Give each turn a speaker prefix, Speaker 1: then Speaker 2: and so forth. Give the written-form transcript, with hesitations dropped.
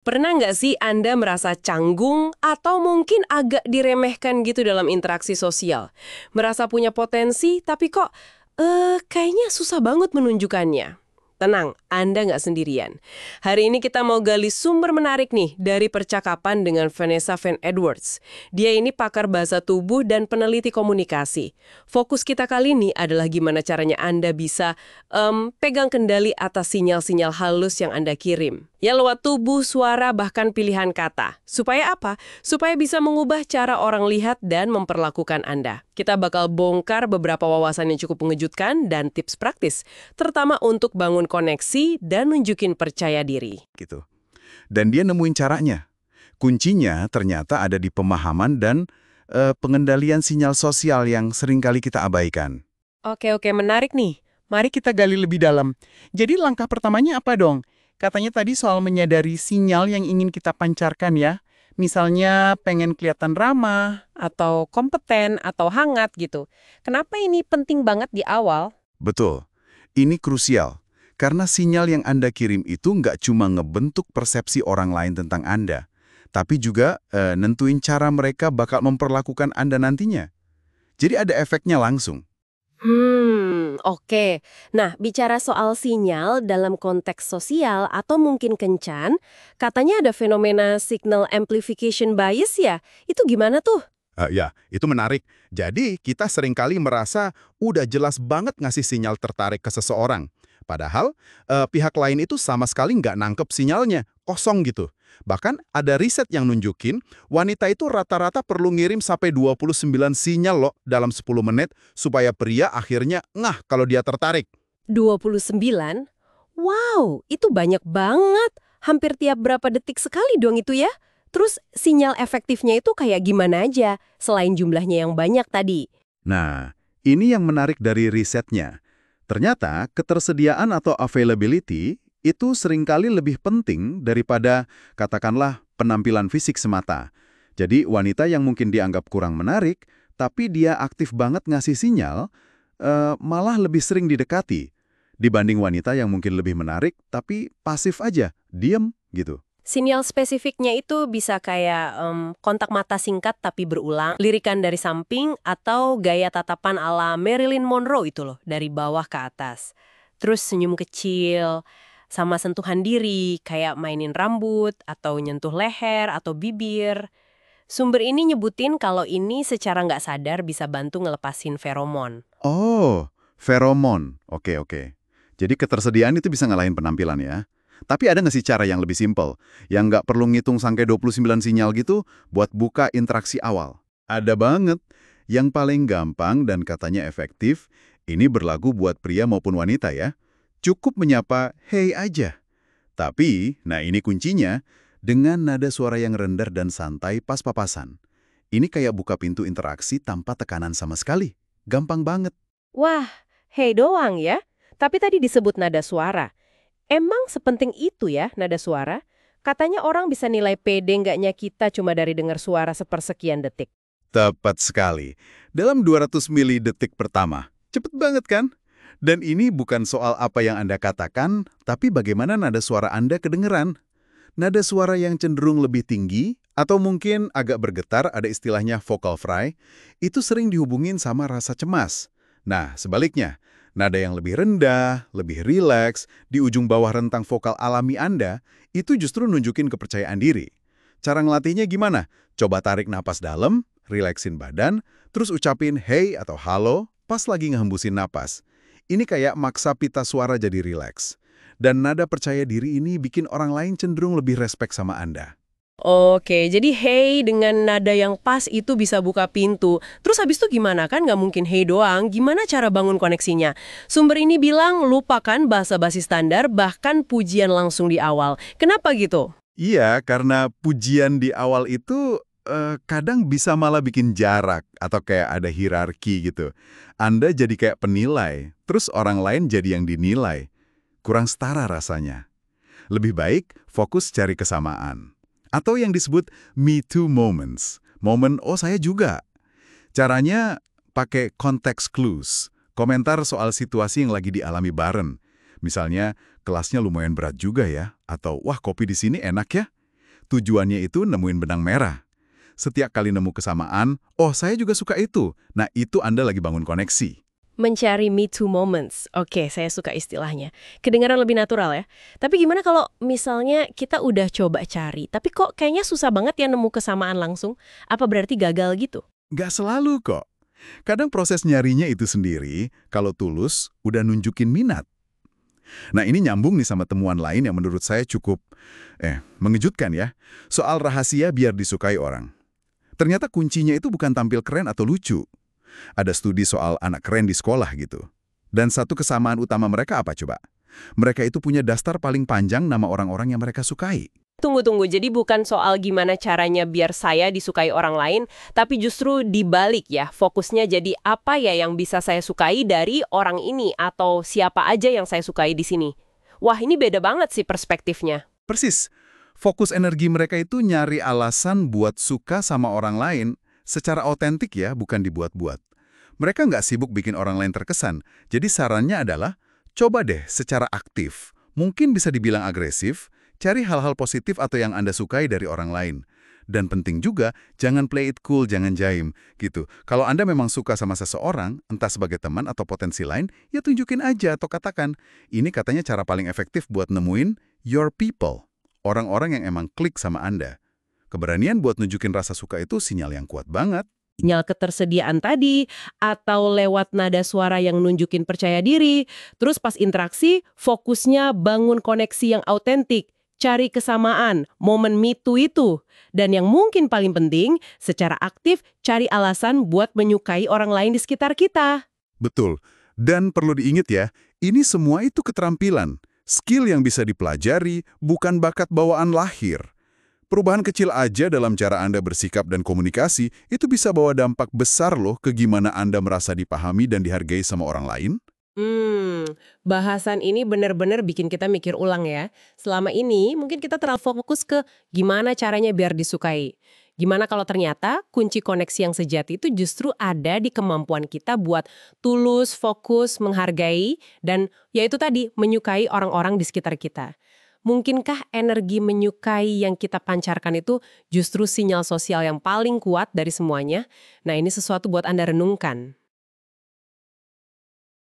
Speaker 1: Pernah nggak sih Anda merasa canggung atau mungkin agak diremehkan gitu dalam interaksi sosial? Merasa punya potensi, tapi kok kayaknya susah banget menunjukkannya. Tenang, Anda nggak sendirian. Hari ini kita mau gali sumber menarik nih dari percakapan dengan Vanessa Van Edwards. Dia ini pakar bahasa tubuh dan peneliti komunikasi. Fokus kita kali ini adalah gimana caranya Anda bisa pegang kendali atas sinyal-sinyal halus yang Anda kirim. Ya lewat tubuh, suara, bahkan pilihan kata. Supaya apa? Supaya bisa mengubah cara orang lihat dan memperlakukan Anda. Kita bakal bongkar beberapa wawasan yang cukup mengejutkan dan tips praktis, terutama untuk bangun koneksi dan nunjukin percaya diri.
Speaker 2: Gitu. Dan dia nemuin caranya. Kuncinya ternyata ada di pemahaman dan pengendalian sinyal sosial yang seringkali kita abaikan.
Speaker 1: Oke, menarik nih.
Speaker 3: Mari kita gali lebih dalam. Jadi langkah pertamanya apa dong? Katanya tadi soal menyadari sinyal yang ingin kita pancarkan ya. Misalnya pengen kelihatan ramah,
Speaker 1: Atau kompeten, atau hangat gitu. Kenapa ini penting banget di awal?
Speaker 2: Betul. Ini krusial. Karena sinyal yang Anda kirim itu nggak cuma ngebentuk persepsi orang lain tentang Anda, tapi juga nentuin cara mereka bakal memperlakukan Anda nantinya. Jadi ada efeknya langsung.
Speaker 1: Oke. Nah, bicara soal sinyal dalam konteks sosial atau mungkin kencan, katanya ada fenomena signal amplification bias ya? Itu gimana tuh?
Speaker 4: Ya, itu menarik. Jadi, kita seringkali merasa udah jelas banget ngasih sinyal tertarik ke seseorang. Padahal, pihak lain itu sama sekali nggak nangkep sinyalnya, kosong gitu. Bahkan ada riset yang nunjukin, wanita itu rata-rata perlu ngirim sampai 29 sinyal loh dalam 10 menit supaya pria akhirnya ngah kalau dia tertarik.
Speaker 1: 29? Wow, itu banyak banget. Hampir tiap berapa detik sekali dong itu ya? Terus sinyal efektifnya itu kayak gimana aja, selain jumlahnya yang banyak tadi?
Speaker 2: Nah, ini yang menarik dari risetnya. Ternyata ketersediaan atau availability itu seringkali lebih penting daripada, katakanlah, penampilan fisik semata. Jadi wanita yang mungkin dianggap kurang menarik, tapi dia aktif banget ngasih sinyal, malah lebih sering didekati dibanding wanita yang mungkin lebih menarik, tapi pasif aja, diem gitu.
Speaker 1: Sinyal spesifiknya itu bisa kayak kontak mata singkat tapi berulang, lirikan dari samping, atau gaya tatapan ala Marilyn Monroe itu loh, dari bawah ke atas. Terus senyum kecil, sama sentuhan diri, kayak mainin rambut, atau nyentuh leher, atau bibir. Sumber ini nyebutin kalau ini secara nggak sadar bisa bantu ngelepasin feromon.
Speaker 2: Oh, feromon. Oke. Jadi ketersediaan itu bisa ngalahin penampilan ya. Tapi ada nggak sih cara yang lebih simpel, yang nggak perlu ngitung sampai 29 sinyal gitu buat buka interaksi awal? Ada banget. Yang paling gampang dan katanya efektif, ini berlaku buat pria maupun wanita ya. Cukup menyapa, hey aja. Tapi, nah ini kuncinya, dengan nada suara yang rendah dan santai pas papasan. Ini kayak buka pintu interaksi tanpa tekanan sama sekali. Gampang banget.
Speaker 1: Wah, hey doang ya? Tapi tadi disebut nada suara. Emang sepenting itu ya nada suara? Katanya orang bisa nilai pede nggaknya kita cuma dari dengar suara sepersekian detik.
Speaker 2: Tepat sekali. Dalam 200 mili detik pertama. Cepet banget kan? Dan ini bukan soal apa yang Anda katakan, tapi bagaimana nada suara Anda kedengeran. Nada suara yang cenderung lebih tinggi, atau mungkin agak bergetar, ada istilahnya vocal fry, itu sering dihubungin sama rasa cemas. Nah, sebaliknya, nada yang lebih rendah, lebih rileks, di ujung bawah rentang vokal alami Anda, itu justru nunjukin kepercayaan diri. Cara ngelatihnya gimana? Coba tarik napas dalam, rileksin badan, terus ucapin hey atau halo pas lagi ngehembusin napas. Ini kayak maksa pita suara jadi rileks. Dan nada percaya diri ini bikin orang lain cenderung lebih respek sama Anda.
Speaker 1: Oke, jadi hey dengan nada yang pas itu bisa buka pintu. Terus habis itu gimana? Kan nggak mungkin hey doang. Gimana cara bangun koneksinya? Sumber ini bilang lupakan bahasa basi standar, bahkan pujian langsung di awal. Kenapa gitu?
Speaker 2: Iya, karena pujian di awal itu kadang bisa malah bikin jarak atau kayak ada hierarki gitu. Anda jadi kayak penilai, terus orang lain jadi yang dinilai. Kurang setara rasanya. Lebih baik fokus cari kesamaan. Atau yang disebut Me Too Moments. Momen, oh saya juga. Caranya pakai context clues. Komentar soal situasi yang lagi dialami bareng. Misalnya, kelasnya lumayan berat juga ya. Atau, wah kopi di sini enak ya. Tujuannya itu nemuin benang merah. Setiap kali nemu kesamaan, oh saya juga suka itu. Nah itu Anda lagi bangun koneksi.
Speaker 1: Mencari me too moments. Oke, saya suka istilahnya. Kedengaran lebih natural ya. Tapi gimana kalau misalnya kita udah coba cari, tapi kok kayaknya susah banget ya nemu kesamaan langsung? Apa berarti gagal gitu?
Speaker 2: Nggak selalu kok. Kadang proses nyarinya itu sendiri, kalau tulus, udah nunjukin minat. Nah ini nyambung nih sama temuan lain yang menurut saya cukup mengejutkan ya. Soal rahasia biar disukai orang. Ternyata kuncinya itu bukan tampil keren atau lucu. Ada studi soal anak keren di sekolah gitu. Dan satu kesamaan utama mereka apa coba? Mereka itu punya daftar paling panjang nama orang-orang yang mereka sukai.
Speaker 1: Tunggu, jadi bukan soal gimana caranya biar saya disukai orang lain, tapi justru dibalik ya, fokusnya jadi apa ya yang bisa saya sukai dari orang ini atau siapa aja yang saya sukai di sini. Wah, ini beda banget sih perspektifnya.
Speaker 2: Persis. Fokus energi mereka itu nyari alasan buat suka sama orang lain secara otentik ya, bukan dibuat-buat. Mereka nggak sibuk bikin orang lain terkesan. Jadi sarannya adalah, coba deh secara aktif. Mungkin bisa dibilang agresif, cari hal-hal positif atau yang Anda sukai dari orang lain. Dan penting juga, jangan play it cool, jangan jaim, gitu. Kalau Anda memang suka sama seseorang, entah sebagai teman atau potensi lain, ya tunjukin aja atau katakan, ini katanya cara paling efektif buat nemuin your people. Orang-orang yang emang klik sama Anda. Keberanian buat nunjukin rasa suka itu sinyal yang kuat banget.
Speaker 1: Sinyal ketersediaan tadi, atau lewat nada suara yang nunjukin percaya diri, terus pas interaksi, fokusnya bangun koneksi yang autentik, cari kesamaan, momen me too itu. Dan yang mungkin paling penting, secara aktif cari alasan buat menyukai orang lain di sekitar kita.
Speaker 2: Betul. Dan perlu diingat ya, ini semua itu keterampilan. Skill yang bisa dipelajari, bukan bakat bawaan lahir. Perubahan kecil aja dalam cara Anda bersikap dan komunikasi, itu bisa bawa dampak besar loh ke gimana Anda merasa dipahami dan dihargai sama orang lain.
Speaker 1: Bahasan ini benar-benar bikin kita mikir ulang ya. Selama ini mungkin kita terlalu fokus ke gimana caranya biar disukai. Gimana kalau ternyata kunci koneksi yang sejati itu justru ada di kemampuan kita buat tulus, fokus, menghargai, dan ya itu tadi, menyukai orang-orang di sekitar kita. Mungkinkah energi menyukai yang kita pancarkan itu justru sinyal sosial yang paling kuat dari semuanya? Nah, ini sesuatu buat Anda renungkan.